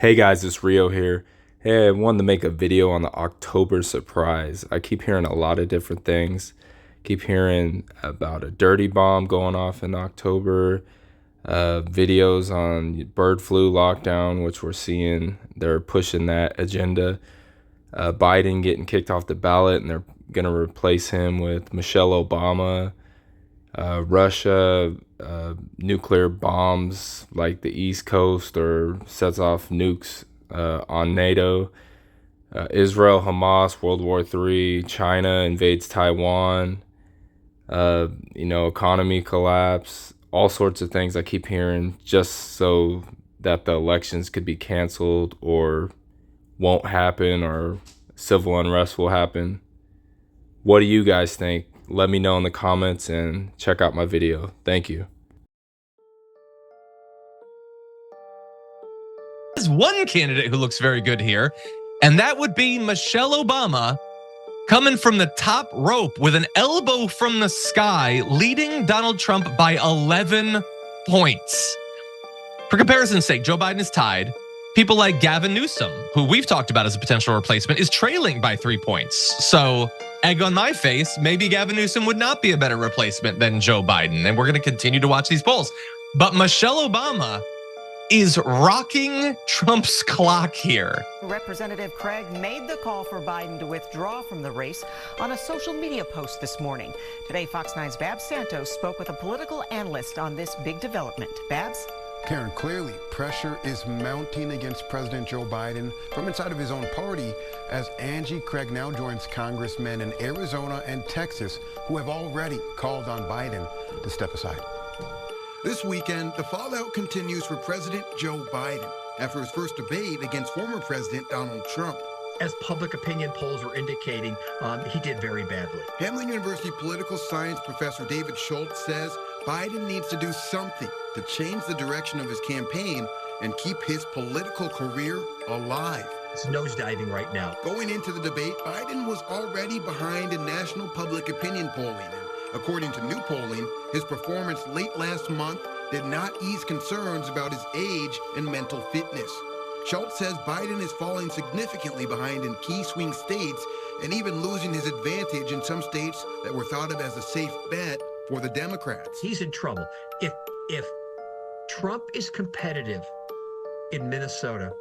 Hey guys, it's Rio here. Hey, I wanted to make a video on the October surprise. I keep hearing a lot of different things. Keep hearing about a dirty bomb going off in October, videos on bird flu lockdown, which we're seeing they're pushing that agenda. Biden getting kicked off the ballot and they're going to replace him with Michelle Obama. Russia nuclear bombs like the East Coast or sets off nukes on NATO. Israel, Hamas, World War III. China invades Taiwan. Economy collapse. All sorts of things I keep hearing just so that the elections could be canceled or won't happen or civil unrest will happen. What do you guys think? Let me know in the comments and check out my video. Thank you. There's one candidate who looks very good here, and that would be Michelle Obama coming from the top rope with an elbow from the sky, leading Donald Trump by 11 points. For comparison's sake, Joe Biden is tied. People like Gavin Newsom, who we've talked about as a potential replacement, is trailing by 3 points. So, egg on my face, maybe Gavin Newsom would not be a better replacement than Joe Biden. And we're going to continue to watch these polls. But Michelle Obama is rocking Trump's clock here. Representative Craig made the call for Biden to withdraw from the race on a social media post this morning. Today, Fox 9's Babs Santos spoke with a political analyst on this big development. Babs? Karen, clearly pressure is mounting against President Joe Biden from inside of his own party as Angie Craig now joins congressmen in Arizona and Texas who have already called on Biden to step aside. This weekend, the fallout continues for President Joe Biden after his first debate against former President Donald Trump. As public opinion polls are indicating, he did very badly. Hamline University political science professor David Schultz says Biden needs to do something to change the direction of his campaign and keep his political career alive. It's nosediving right now. Going into the debate, Biden was already behind in national public opinion polling. And according to new polling, his performance late last month did not ease concerns about his age and mental fitness. Schultz says Biden is falling significantly behind in key swing states and even losing his advantage in some states that were thought of as a safe bet for the Democrats. He's in trouble. If Trump is competitive in Minnesota,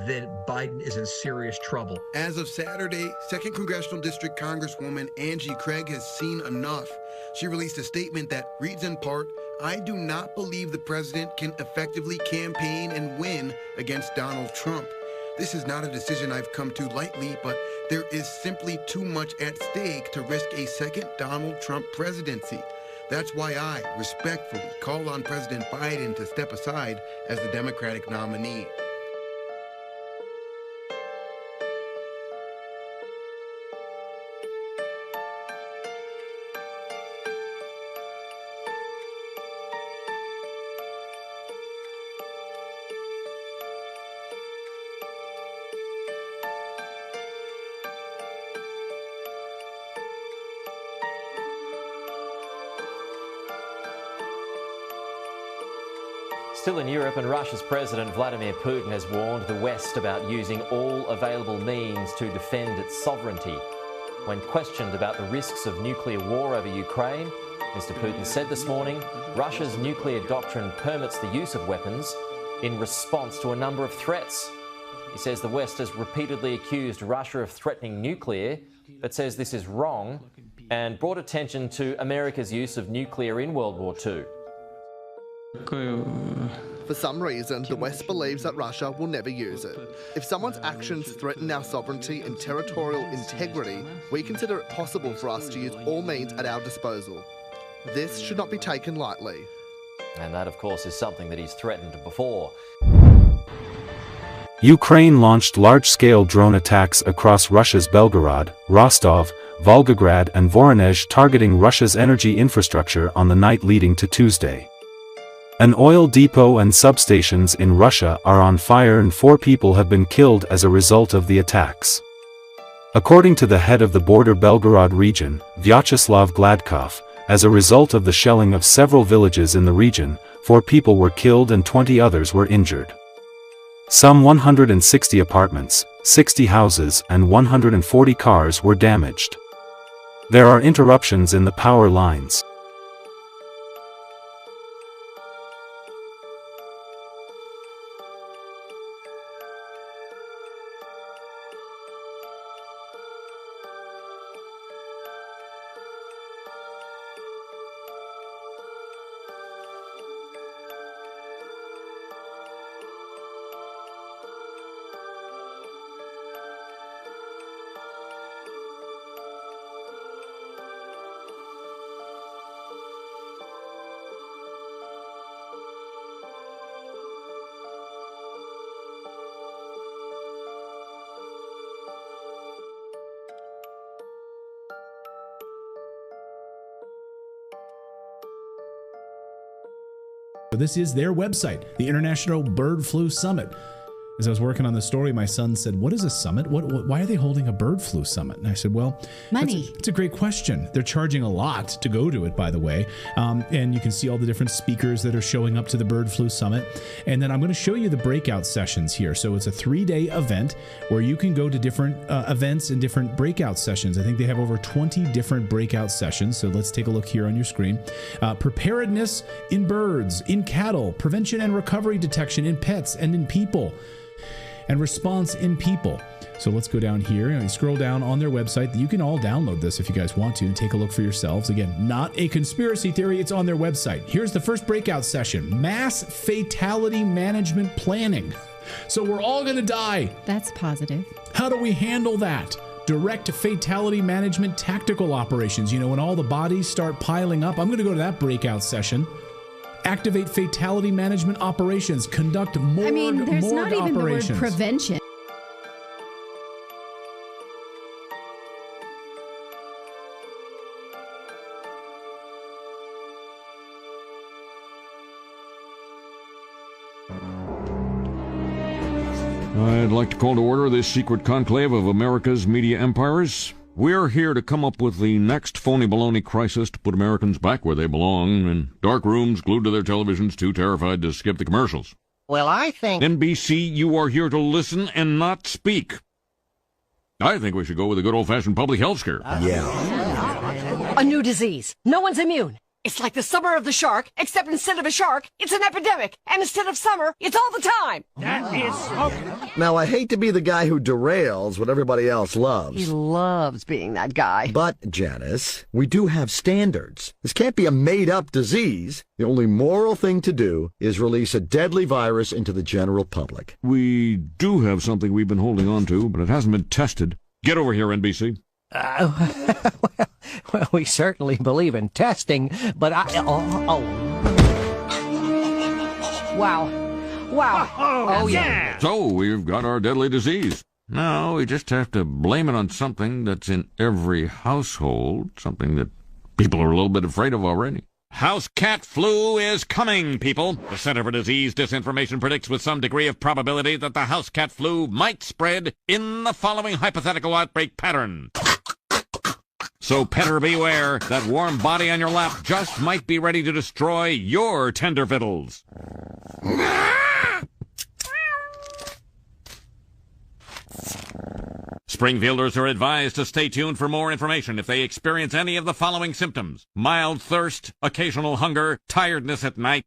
then Biden is in serious trouble. As of Saturday, 2nd Congressional District Congresswoman Angie Craig has seen enough. She released a statement that reads in part, "I do not believe the president can effectively campaign and win against Donald Trump. This is not a decision I've come to lightly, but there is simply too much at stake to risk a second Donald Trump presidency. That's why I respectfully call on President Biden to step aside as the Democratic nominee." Still in Europe, and Russia's President Vladimir Putin has warned the West about using all available means to defend its sovereignty. When questioned about the risks of nuclear war over Ukraine, Mr. Putin said this morning Russia's nuclear doctrine permits the use of weapons in response to a number of threats. He says the West has repeatedly accused Russia of threatening nuclear, but says this is wrong, and brought attention to America's use of nuclear in World War II. For some reason, the West believes that Russia will never use it. If someone's actions threaten our sovereignty and territorial integrity, we consider it possible for us to use all means at our disposal. This should not be taken lightly. And that, of course, is something that he's threatened before. Ukraine launched large-scale drone attacks across Russia's Belgorod, Rostov, Volgograd and Voronezh, targeting Russia's energy infrastructure on the night leading to Tuesday. An oil depot and substations in Russia are on fire and 4 people have been killed as a result of the attacks. According to the head of the border Belgorod region, Vyacheslav Gladkov, as a result of the shelling of several villages in the region, 4 people were killed and 20 others were injured. Some 160 apartments, 60 houses, and 140 cars were damaged. There are interruptions in the power lines. This is their website, the International Bird Flu Summit. As I was working on the story, my son said, "What is a summit? Why are they holding a bird flu summit?" And I said, "Well, money. It's a great question. They're charging a lot to go to it, by the way. And you can see all the different speakers that are showing up to the bird flu summit. And then I'm going to show you the breakout sessions here. So it's a 3-day event where you can go to different events and different breakout sessions. I think they have over 20 different breakout sessions. So let's take a look here on your screen. Preparedness in birds, in cattle, prevention and recovery detection in pets and in people, and response in people. So let's go down here and scroll down on their website. You can all download this if you guys want to and take a look for yourselves. Again, not a conspiracy theory. It's on their website. Here's the first breakout session: mass fatality management planning. So we're all going to die. That's positive. How do we handle that? Direct fatality management tactical operations. You know, when all the bodies start piling up, I'm going to go to that breakout session. Activate fatality management operations. Conduct morgue there's not even operations. The word prevention. I'd like to call to order this secret conclave of America's media empires. We're here to come up with the next phony baloney crisis to put Americans back where they belong, in dark rooms glued to their televisions, too terrified to skip the commercials. Well, I think... NBC, you are here to listen and not speak. I think we should go with a good old-fashioned public health scare. A new disease. No one's immune. It's like the summer of the shark, except instead of a shark, it's an epidemic. And instead of summer, it's all the time. That is so... Now, I hate to be the guy who derails what everybody else loves. He loves being that guy. But, Janice, we do have standards. This can't be a made-up disease. The only moral thing to do is release a deadly virus into the general public. We do have something we've been holding on to, but it hasn't been tested. Get over here, NBC. Well, we certainly believe in testing, but Wow. Oh, yeah. So, we've got our deadly disease. Now, we just have to blame it on something that's in every household, something that people are a little bit afraid of already. House cat flu is coming, people. The Center for Disease Disinformation predicts with some degree of probability that the house cat flu might spread in the following hypothetical outbreak pattern. So petter beware, that warm body on your lap just might be ready to destroy your tender fiddles. Springfielders are advised to stay tuned for more information if they experience any of the following symptoms: mild thirst, occasional hunger, tiredness at night,